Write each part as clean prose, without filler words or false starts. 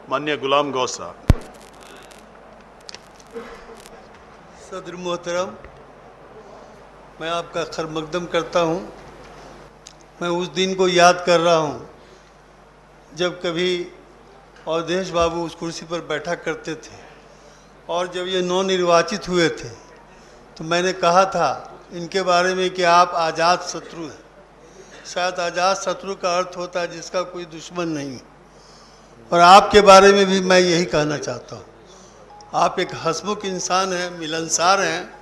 माननीय गुलाम गौस साहब। सदर मोहतरम, मैं आपका खैर मकदम करता हूँ। मैं उस दिन को याद कर रहा हूँ जब कभी अवधेश बाबू उस कुर्सी पर बैठा करते थे और जब ये नवनिर्वाचित हुए थे तो मैंने कहा था इनके बारे में कि आप आज़ाद शत्रु हैं। शायद आज़ाद शत्रु का अर्थ होता है जिसका कोई दुश्मन नहीं, और आपके बारे में भी मैं यही कहना चाहता हूँ। आप एक हंसमुख इंसान हैं, मिलनसार हैं,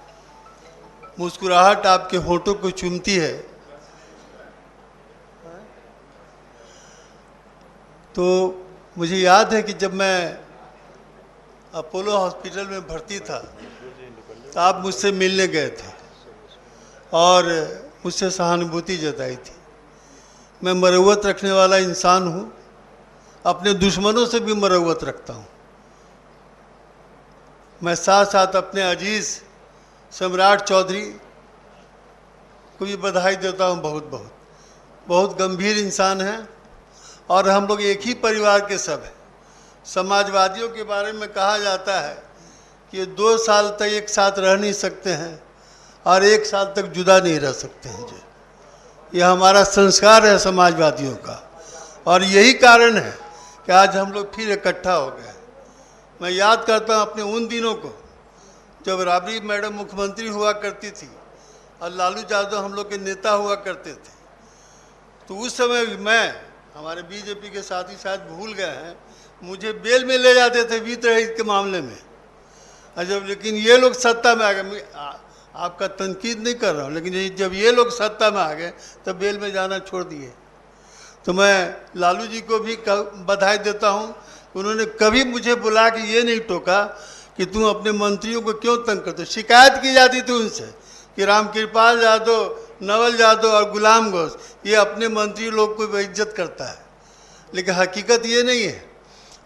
मुस्कुराहट आपके होठों को चूमती है। तो मुझे याद है कि जब मैं अपोलो हॉस्पिटल में भर्ती था तो आप मुझसे मिलने गए थे और मुझसे सहानुभूति जताई थी। मैं मरवत रखने वाला इंसान हूँ, अपने दुश्मनों से भी मरवत रखता हूँ। मैं साथ साथ अपने अजीज़ सम्राट चौधरी को भी बधाई देता हूँ। बहुत गंभीर इंसान हैं और हम लोग एक ही परिवार के सब हैं। समाजवादियों के बारे में कहा जाता है कि ये 2 साल तक एक साथ रह नहीं सकते हैं और 1 साल तक जुदा नहीं रह सकते हैं। जो ये हमारा संस्कार है समाजवादियों का, और यही कारण है कि आज हम लोग फिर इकट्ठा हो गए। मैं याद करता हूँ अपने उन दिनों को जब राबड़ी मैडम मुख्यमंत्री हुआ करती थी और लालू यादव हम लोग के नेता हुआ करते थे। तो उस समय मैं, हमारे बीजेपी के साथी शायद भूल गए हैं, मुझे बेल में ले जाते थे वित्त रहित के मामले में। जब लेकिन ये लोग सत्ता में आ गए, आपका तनकीद नहीं कर रहा हूँ, लेकिन जब ये लोग सत्ता में आ गए तब बेल में जाना छोड़ दिए। तो मैं लालू जी को भी बधाई देता हूँ। उन्होंने कभी मुझे बुला के ये नहीं टोका कि तुम अपने मंत्रियों को क्यों तंग करते। शिकायत की जाती थी उनसे कि रामकृपाल यादव, नवल यादव और गुलाम गौस ये अपने मंत्री लोग को बेइज्जत करता है, लेकिन हकीकत ये नहीं है।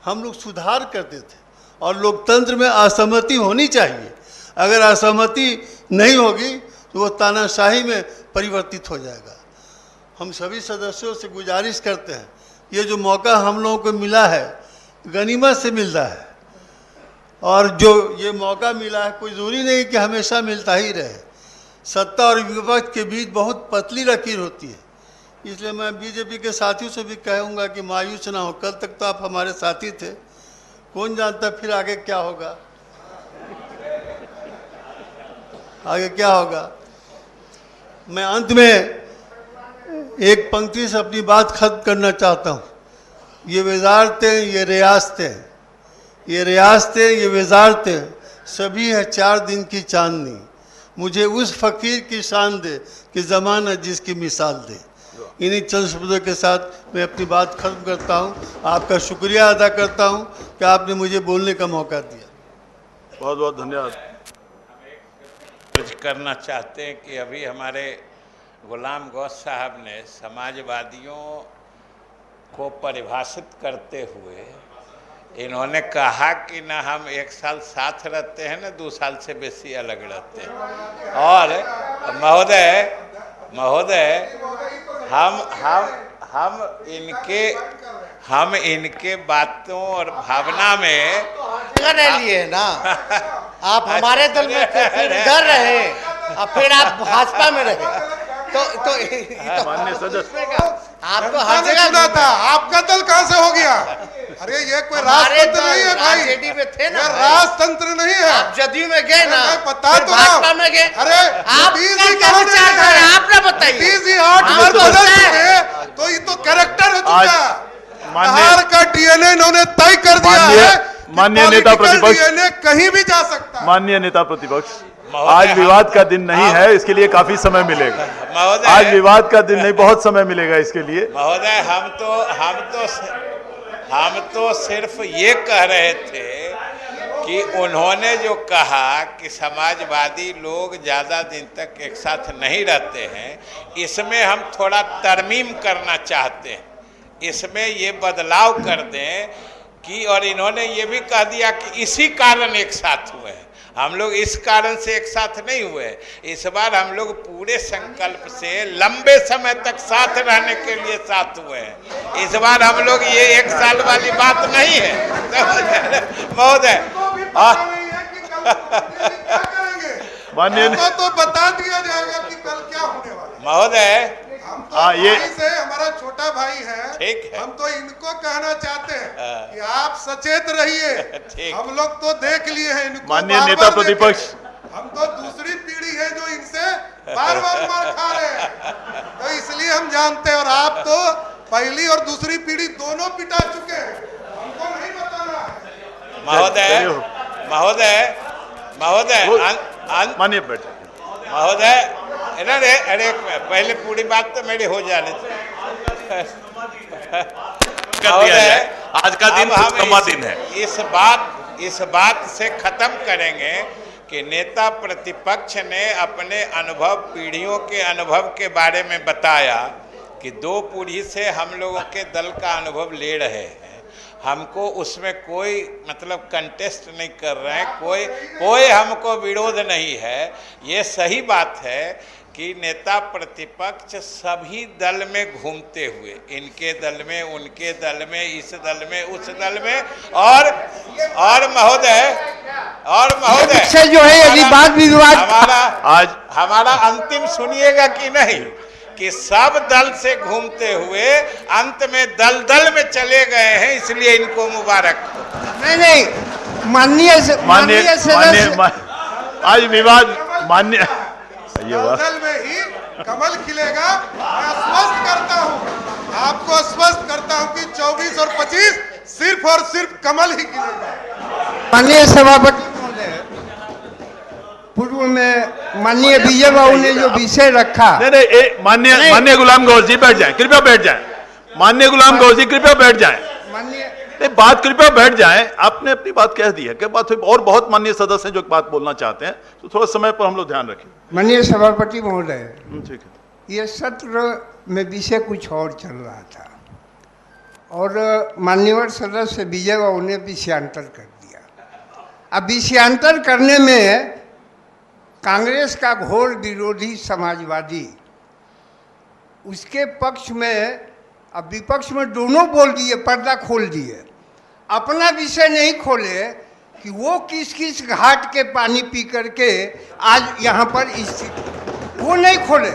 हम लोग सुधार करते थे और लोकतंत्र में असहमति होनी चाहिए। अगर असहमति नहीं होगी तो वो तानाशाही में परिवर्तित हो जाएगा। हम सभी सदस्यों से गुजारिश करते हैं, ये जो मौका हम लोगों को मिला है गनीमत से मिल रहा है, और जो ये मौका मिला है कोई ज़रूरी नहीं कि हमेशा मिलता ही रहे। सत्ता और विपक्ष के बीच बहुत पतली लकीर होती है। इसलिए मैं बीजेपी के साथियों से भी कहूँगा कि मायूस ना हो। कल तक तो आप हमारे साथी थे, कौन जानता फिर आगे क्या होगा, आगे क्या होगा। मैं अंत में एक पंक्ति से अपनी बात खत्म करना चाहता हूँ। ये वजारतें, ये रियासतें, ये रियासतें, ये वजारतें सभी है 4 दिन की चांदनी। मुझे उस फ़कीर की शान दे कि ज़माना जिसकी मिसाल दे। इन्हीं चंद शब्दों के साथ मैं अपनी बात खत्म करता हूँ। आपका शुक्रिया अदा करता हूँ कि आपने मुझे बोलने का मौका दिया। बहुत बहुत धन्यवाद। कुछ करना चाहते हैं कि अभी हमारे गुलाम गौस साहब ने समाजवादियों को परिभाषित करते हुए इन्होंने कहा कि ना हम 1 साल साथ रहते हैं ना 2 साल से बेसी अलग रहते हैं। और महोदय हम इनके बातों और भावना में रह लिए ना। आप हमारे दल में थे, फिर इधर रहे और फिर आप भाजपा में रहे। तो माननीय सदस्य, आप तो हर जगह चुना था, आपका दल कहाँ से हो गया? अरे ये कोई राजतंत्र नहीं है भाई, आरजेडी में थे ना, ये राजतंत्र नहीं है। आप जदयू में गए ना, पता तो भाजपा में गए। अरे आप क्या विचार कर रहे हैं? आप ना बताइए। 8 बार बदल चुके, तो ये तो कैरेक्टर हो चुका। बिहार का डीएनए इन्होंने तय कर दिया है। माननीय नेता प्रतिपक्ष, डीएनए कहीं भी जा सकता है। माननीय नेता प्रतिपक्ष, आज विवाद का दिन नहीं है, इसके लिए काफी समय मिलेगा। आज विवाद का दिन नहीं, बहुत समय मिलेगा इसके लिए। महोदय, हम तो सिर्फ ये कह रहे थे कि उन्होंने जो कहा कि समाजवादी लोग ज़्यादा दिन तक एक साथ नहीं रहते हैं, इसमें हम थोड़ा तरमीम करना चाहते हैं। इसमें ये बदलाव कर दें कि, और इन्होंने ये भी कह दिया कि इसी कारण एक साथ हुए हैं। हम लोग इस कारण से एक साथ नहीं हुए। इस बार हम लोग पूरे संकल्प से लंबे समय तक साथ रहने के लिए साथ हुए हैं। इस बार हम लोग ये 1 साल वाली बात नहीं है महोदय। माननीय तो बता दिया जाएगा कि कल क्या होने वाला है। महोदय हम तो ये भाई से, हमारा छोटा भाई है, ठीक है। हम तो इनको कहना चाहते हैं कि आप सचेत रहिए। ठीक। हम लोग तो देख लिए हैं इनको, माननीय बार-बार नेता देखे। प्रतिपक्ष। हम तो दूसरी पीढ़ी है जो इनसे बार बार मार खा रहे हैं, तो इसलिए हम जानते हैं। और आप तो पहली और दूसरी पीढ़ी दोनों पिटा चुके हैं, हमको नहीं बताना है। महोदय महोदय महोदय माननीय बैठे महोदय अरे पहले पूरी बात तो मेरी हो जाने आज का दिन खुशनुमा दिन है। इस बात से खत्म करेंगे कि नेता प्रतिपक्ष ने अपने अनुभव, पीढ़ियों के अनुभव के बारे में बताया कि 2 पीढ़ी से हम लोगों के दल का अनुभव ले रहे हैं। हमको उसमें कोई मतलब कंटेस्ट नहीं कर रहे हैं, कोई हमको विरोध नहीं है। ये सही बात है कि नेता प्रतिपक्ष सभी दल में घूमते हुए, इनके दल में, उनके दल में, इस दल में, उस दल में, और महोदय से जो है यदि वाद विवाद हमारा अंतिम सुनिएगा कि नहीं, कि सब दल से घूमते हुए अंत में दल में चले गए हैं, इसलिए इनको मुबारक। नहीं माननीय आज विवाद मान्य दल में ही कमल खिलेगा। मैं स्पष्ट करता हूँ, आपको स्पष्ट करता हूँ कि 24 और 25 सिर्फ और सिर्फ कमल ही खिलेगा। माननीय सभापति महोदय, पूर्व में माननीय विजय बाबू ने जो विषय रखा, नहीं माननीय गुलाम गौर जी बैठ जाएं, कृपया बैठ जाएं। माननीय गुलाम गौर जी कृपया बैठ जाएं। माननीय नहीं, बात कृपया बैठ जाएं। आपने अपनी बात कह दी है, क्या बात हुई? और बहुत माननीय सदस्य हैं जो बात बोलना चाहते हैं, तो थोड़ा समय पर हम लोग ध्यान रखें। माननीय सभापति महोदय, ठीक है। ये सत्र में विषय कुछ और चल रहा था और माननीय सदस्य विजय बाबू ने विषयांतर कर दिया। अब विषयांतर करने में कांग्रेस का घोर विरोधी समाजवादी उसके पक्ष में, अब विपक्ष में दोनों बोल दिए, पर्दा खोल दिए, अपना विषय नहीं खोले कि वो किस किस घाट के पानी पी करके आज यहाँ पर स्थित, वो नहीं खोले।